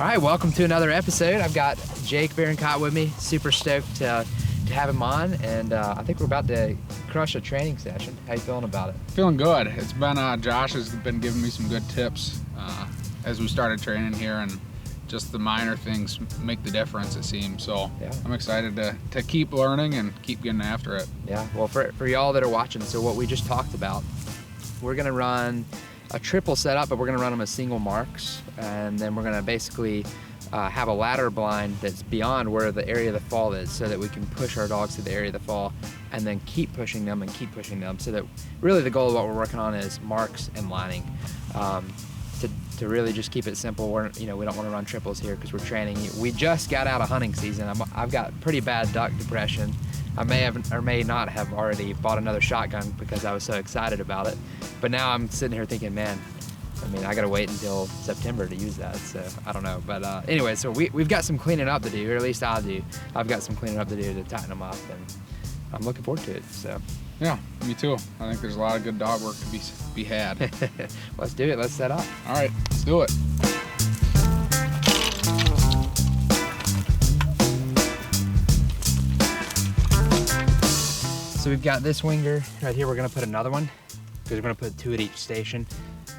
All right, welcome to another episode. I've got Jake Birrenkott with me. Super stoked to have him on, and I think we're about to crush a training session. How you feeling about it? Feeling good. It's been Josh has been giving me some good tips as we started training here, and just the minor things make the difference, it seems. So yeah. I'm excited to keep learning and keep getting after it. Yeah, well, for y'all that are watching, so what we just talked about, we're gonna run a triple setup, but we're gonna run them as single marks, and then we're gonna basically have a ladder blind that's beyond where the area of the fall is, so that we can push our dogs to the area of the fall and then keep pushing them, so that really the goal of what we're working on is marks and lining. To really just keep it simple, we don't want to run triples here because we're training. We just got out of hunting season. I've got pretty bad duck depression. I may have or may not have already bought another shotgun because I was so excited about it. But now I'm sitting here thinking, man, I gotta wait until September to use that, so I don't know. But anyway, so we've got some cleaning up to do, or at least I do. I've got some cleaning up to do to tighten them up, and I'm looking forward to it, so. Yeah, me too. I think there's a lot of good dog work to be had. Let's do it, let's set up. All right, let's do it. So we've got this winger right here. We're gonna put another one, because we're gonna put 2 at each station.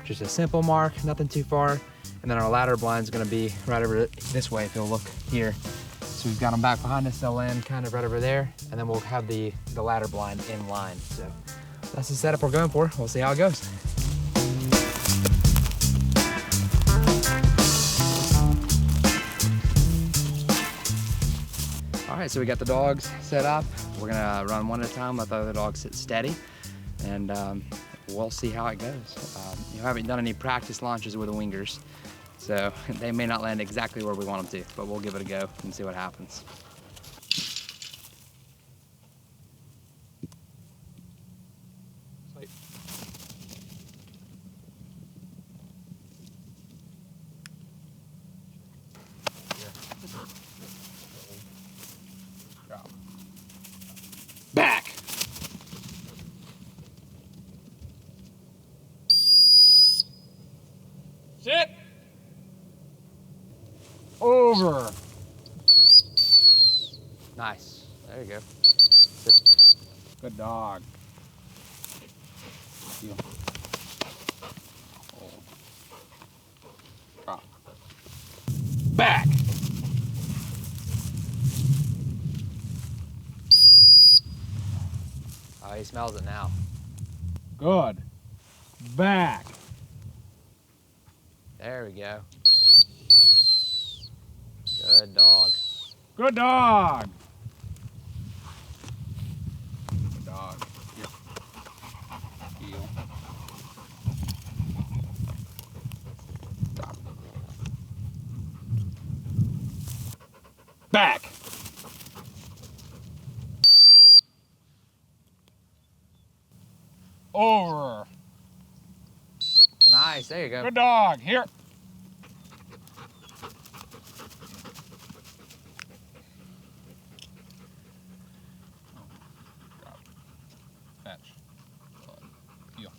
Just a simple mark, nothing too far. And then our ladder blind's gonna be right over this way if you'll look here. So we've got them back behind us, they'll land kind of right over there, and then we'll have the ladder blind in line. So that's the setup we're going for. We'll see how it goes. All right, so we got the dogs set up. We're gonna run one at a time, let the other dogs sit steady, and we'll see how it goes. You haven't done any practice launches with the wingers, so they may not land exactly where we want them to, but we'll give it a go and see what happens. Back. Sit. Over. Nice. There you go. Sit. Good dog. Heel. Drop. Back. Oh, he smells it now. Good. Back. There we go. Good dog. Good dog. Good dog. Here. Heel. Drop. Back. Over. Nice, there you go. Good dog. Here. Drop. Fetch. Heel.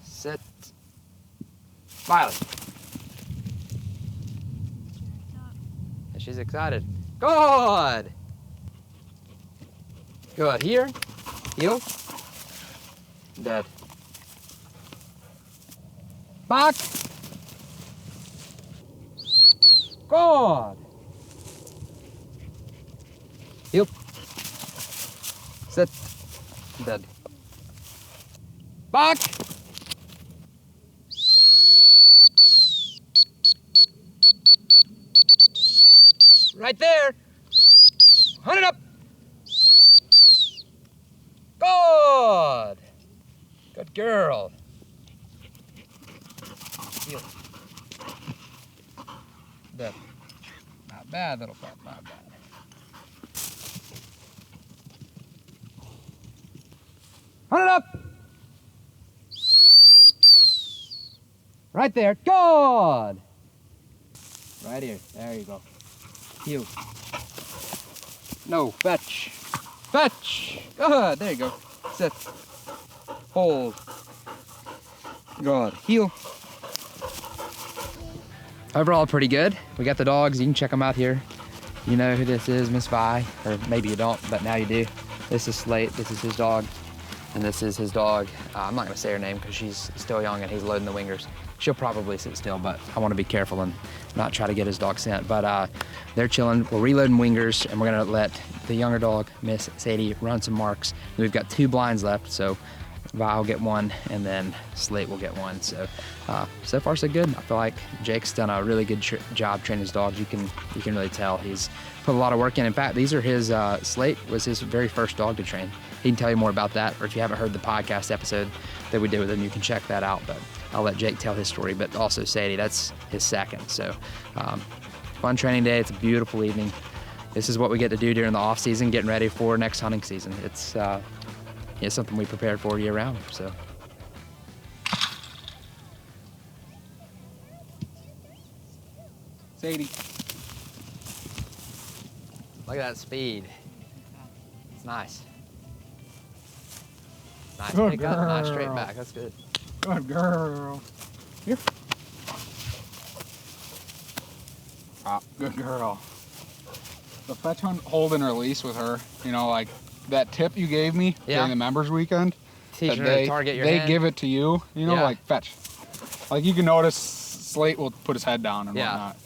Sit. Smiley. She's excited. Good. Good. Here. Heel. Dead. Back. Good. Heel. Sit. Dead. Back. Right there. Hunt it up. Good. Good girl. Heel. Dead. Not bad, little pup, not bad. Hunt it up. Right there. Good. Right here. There you go. Heel. No, fetch. Fetch. Good. There you go. Sit. Hold. Good. Heel. Overall, pretty good. We got the dogs. You can check them out here. You know who this is, Miss Vi, or maybe you don't, but now you do. This is Slate. This is his dog, and this is his dog. I'm not gonna say her name because she's still young and he's loading the wingers. She'll probably sit still, but I want to be careful and not try to get his dog sent. But they're chilling. We're reloading wingers, and we're gonna let the younger dog, Miss Sadie, run some marks. We've got 2 blinds left, so Vi will get 1, and then Slate will get 1. So, so far so good. I feel like Jake's done a really good job training his dogs. You can really tell he's put a lot of work in. In fact, these are his. Slate was his very first dog to train. He can tell you more about that, or if you haven't heard the podcast episode that we did with him, you can check that out. But I'll let Jake tell his story. But also Sadie, that's his second. So, fun training day. It's a beautiful evening. This is what we get to do during the off season, getting ready for next hunting season. It's something we prepared for year round. So. Sadie. Look at that speed. It's nice. Nice Good pick up, nice straight girl. back. That's good. Good girl. Here. Good girl. The fetch hunt, hold and release with her, you know, like that tip you gave me during the members weekend. Teaching her to target your They hand. give it to you, you know, like fetch. Like you can notice Slate will put his head down and whatnot.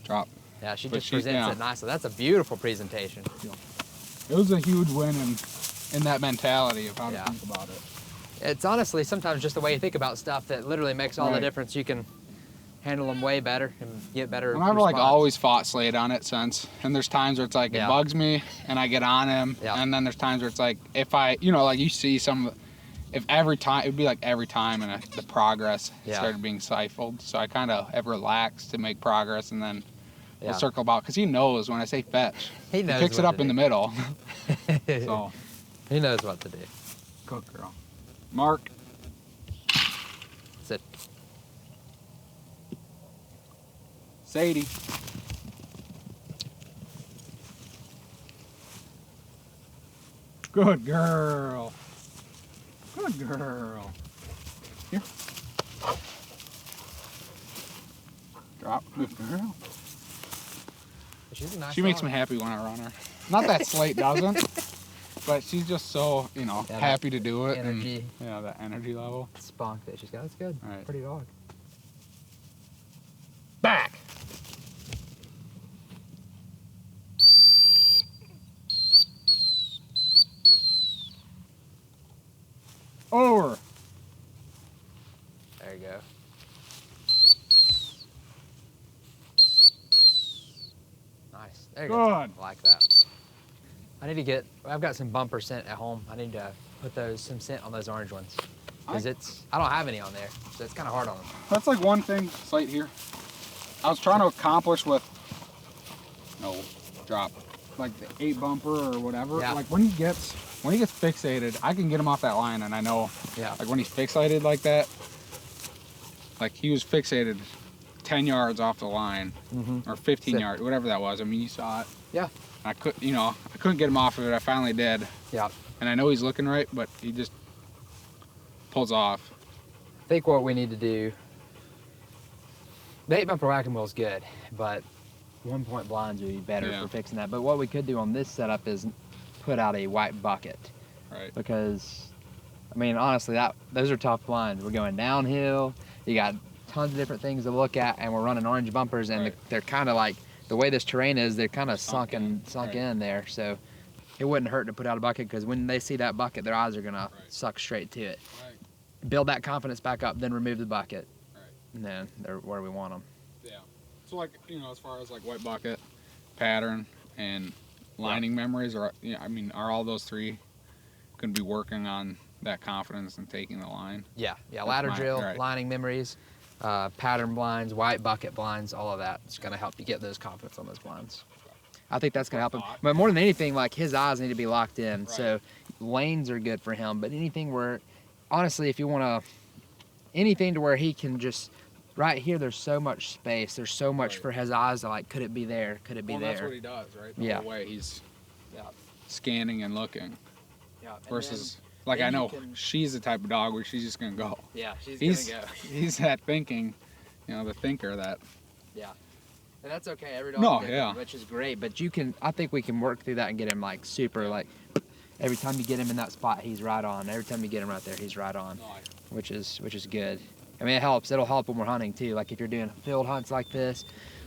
Drop. Yeah, she just presents it nicely. That's a beautiful presentation. It was a huge win in that mentality of how to think about it. It's honestly sometimes just the way you think about stuff that literally makes all the difference. You can handle them way better and get better. And I've like always fought Slade on it since. And there's times where it's like it bugs me and I get on him. And then there's times where it's like if I, you know, like you see some, if every time, it'd be like every time and the progress started being stifled. So I kind of have relaxed to make progress and then we'll circle about, because he knows when I say fetch, he picks it up in the middle. So he knows what to do. Good girl. Mark. Sit. Sadie. Good girl. Good girl. Here. Drop. Good girl. She's a nice She makes me happy when I run her. Not that Slate doesn't, but she's just so, you know, happy to do it. Energy. And, that energy level. Spunk that she's got. That's good. All right. Pretty dog. Back. Over. There you go. Nice. There you go. I like that. I need to get, I've got some bumper scent at home. I need to put some scent on those orange ones. Because I don't have any on there, so it's kind of hard on them. That's like one thing, Slate here. I was trying to accomplish with, drop, like the 8 bumper or whatever. Yeah. Like when he gets fixated, I can get him off that line and I know, like when he's fixated like that, like he was fixated 10 yards off the line or 15 yards, whatever that was. I mean, you saw it. Yeah. I couldn't get him off of it. I finally did. Yeah. And I know he's looking right, but he just pulls off. I think what we need to do, the 8 bumper whack-a-mole wheel is good, but 1-point blinds would be better for fixing that. But what we could do on this setup is put out a white bucket. Right. Because, I mean, honestly, those are tough blinds. We're going downhill. You got tons of different things to look at, and we're running orange bumpers, and they're kind of like, the way this terrain is, they're kind of sunk in there. So it wouldn't hurt to put out a bucket, because when they see that bucket, their eyes are going to suck straight to it. Build that confidence back up, then remove the bucket. And then they're where we want them. Yeah. So like, as far as like white bucket, pattern, and lining memories, or are all those 3 going to be working on that confidence and taking the line? Yeah. Ladder drill, lining memories, pattern blinds, white bucket blinds, all of that is going to help you get those confidence on those blinds. I think that's going to help him. But more than anything, like his eyes need to be locked in. So lanes are good for him, but anything where, honestly, if you want anything to where he can just, right here, there's so much space. There's so much for his eyes to like, could it be there? Could it be there? That's what he does, right? The whole way he's scanning and looking. Yeah. Versus, like, I know she's the type of dog where she's just going to go. Yeah, she's going to go. He's that thinking, you know, the thinker that. Yeah. And that's okay. Every dog No, is yeah. which is great. But I think we can work through that and get him like super, like every time you get him in that spot, he's right on. Every time you get him right there, he's right on, which is good. I mean, it helps. It'll help when we're hunting too. Like if you're doing field hunts like this,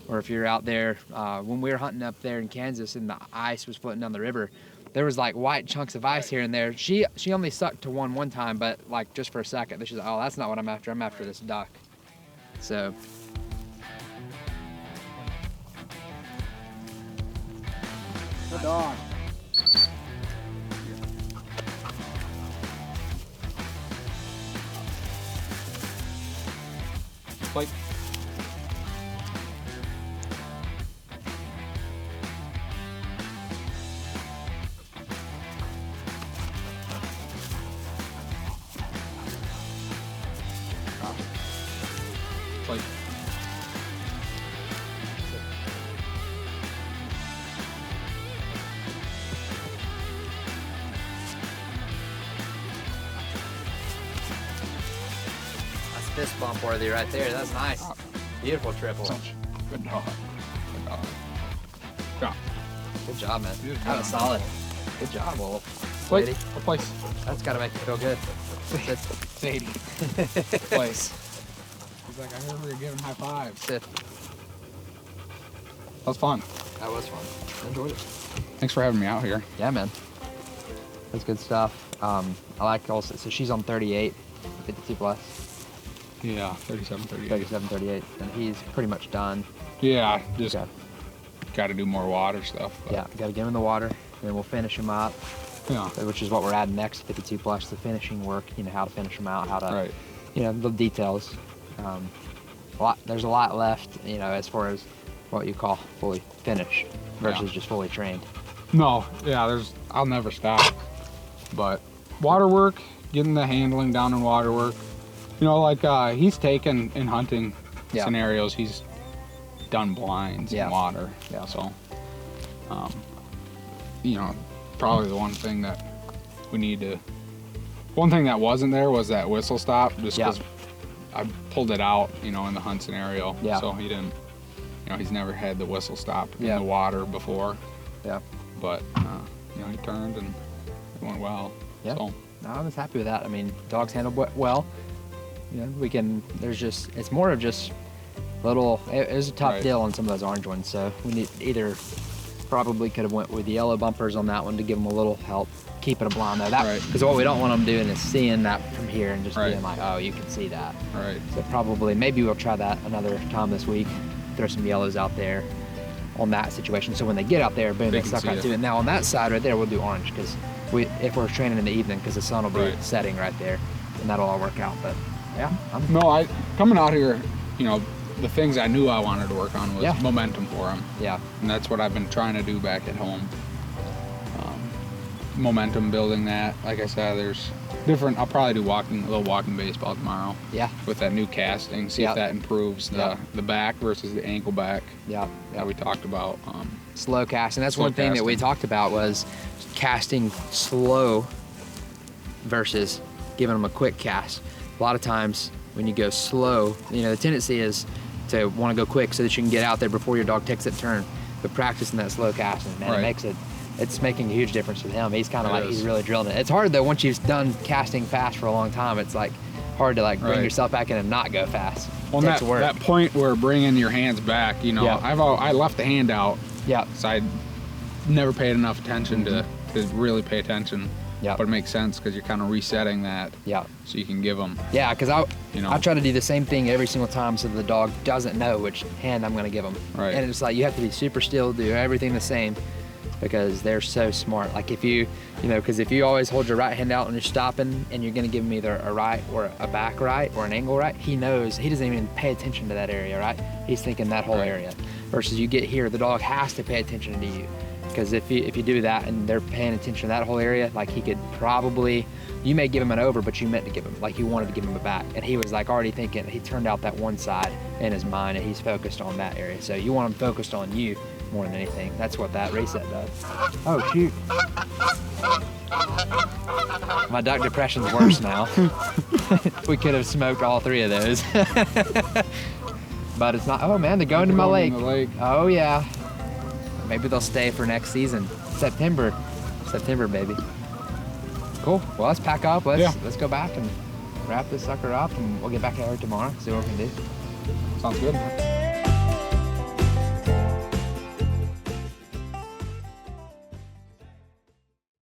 or if you're out there, when we were hunting up there in Kansas and the ice was floating down the river, there was like white chunks of ice here and there. She only sucked to one time, but like just for a second. She's like, oh, that's not what I'm after. I'm after this duck. So. Good dog. Like. Like. That's fist bump worthy right there. That's nice. Beautiful triple. Good dog. Good dog. Yeah. Good job, man. Good That was job. solid. Good job, Wolf. Wait, what place? That's got to make you feel good. Sit. Sadie. Place. He's like, I heard we were giving high fives. Sit. That was fun. That was fun. Enjoyed it. Thanks for having me out here. Yeah, man. That's good stuff. I like also, so she's on 38, 52 plus. Yeah, 37, 38. 37, 38, and he's pretty much done. Yeah, just Okay. got to do more water stuff. But Yeah, got to get him in the water, and then we'll finish him up, Yeah. which is what we're adding next, 52 plus, the finishing work, you know, how to finish them out, how to, Right. you know, the details. There's a lot left, you know, as far as what you call fully finished versus just fully trained. No, yeah, I'll never stop. But water work, getting the handling down in water work, you know, like he's taken in hunting scenarios, he's done blinds in water. Yeah. So, you know, probably the one thing that we need to, one thing that wasn't there was that whistle stop, just because I pulled it out, you know, in the hunt scenario. Yeah. So he didn't, you know, he's never had the whistle stop in the water before. Yeah. But, you know, he turned and it went well. Yeah. So. No, I was happy with that. I mean, dogs handled well. You know, it's more of just little, it was a tough deal on some of those orange ones. So we need probably could have went with the yellow bumpers on that one to give them a little help keeping them blind though. Because what we don't want them doing is seeing that from here and just being like, oh, you can see that. Right. So maybe we'll try that another time this week. Throw some yellows out there on that situation. So when they get out there, boom, they suck right to it. Now on that side right there, we'll do orange because if we're training in the evening, because the sun will be setting right there, and that'll all work out. But yeah, coming out here, you know, the things I knew I wanted to work on was momentum for them. Yeah. And that's what I've been trying to do back at home. Momentum building that. Like I said, there's different. I'll probably do a little walking baseball tomorrow. Yeah. With that new casting, see if that improves the back versus the ankle back. Yeah. That we talked about. Slow casting. That's one thing that we talked about was casting slow versus giving them a quick cast. A lot of times when you go slow, you know, the tendency is to want to go quick so that you can get out there before your dog takes that turn. But practicing that slow casting, man, it's making a huge difference with him. He's kind of he's really drilling it. It's hard though, once you've done casting fast for a long time, it's like hard to like bring yourself back in and not go fast. Well, that point where bringing your hands back, you know, I left the hand out. Yeah. So I never paid enough attention to really pay attention. Yeah. But it makes sense because you're kind of resetting that. Yeah. So you can give them. Yeah, because I try to do the same thing every single time so the dog doesn't know which hand I'm going to give them. Right. And it's like you have to be super still, do everything the same because they're so smart. Like if you always hold your right hand out when you're stopping and you're going to give him either a right or a back right or an angle right, he knows, he doesn't even pay attention to that area, right? He's thinking that whole area. Versus you get here, the dog has to pay attention to you. Because if you do that and they're paying attention to that whole area, like he could probably, you may give him an over, but you meant to give him, like you wanted to give him a back. And he was like already thinking, he turned out that one side in his mind and he's focused on that area. So you want him focused on you more than anything. That's what that reset does. Oh, shoot. My duck depression's worse now. We could have smoked all three of those. but it's not. Oh man, they're going to my Going lake. in the lake. Oh yeah. Maybe they'll stay for next season. September, baby. Cool. Well, let's pack up. Let's go back and wrap this sucker up, and we'll get back out here tomorrow. See what we can do. Sounds good.